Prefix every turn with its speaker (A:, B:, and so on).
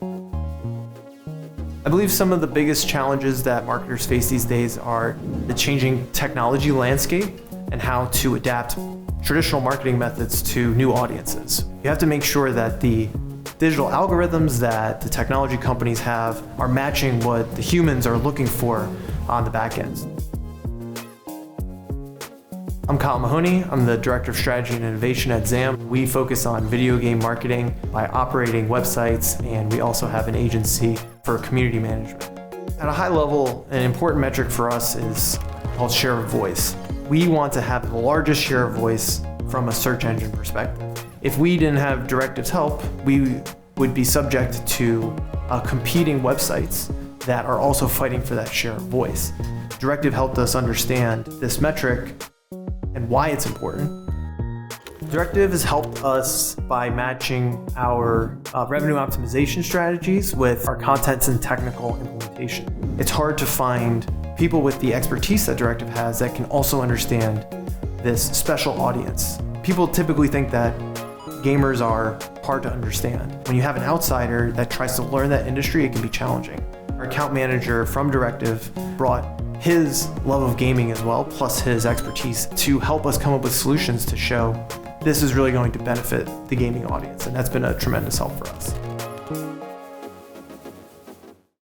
A: I believe some of the biggest challenges that marketers face these days are the changing technology landscape and how to adapt traditional marketing methods to new audiences. You have to make sure that the digital algorithms that the technology companies have are matching what the humans are looking for on the back end. I'm Kyle Mahoney. I'm the Director of Strategy and Innovation at ZAM. We focus on video game marketing by operating websites, and we also have an agency for community management. At a high level, an important metric for us is called share of voice. We want to have the largest share of voice from a search engine perspective. If we didn't have Directive's help, we would be subject to competing websites that are also fighting for that share of voice. Directive helped us understand this metric and why it's important. Directive has helped us by matching our revenue optimization strategies with our content and technical implementation. It's hard to find people with the expertise that Directive has that can also understand this special audience. People typically think that gamers are hard to understand. When you have an outsider that tries to learn that industry, it can be challenging. Our account manager from Directive brought his love of gaming as well, plus his expertise to help us come up with solutions to show this is really going to benefit the gaming audience, and that's been a tremendous help for us.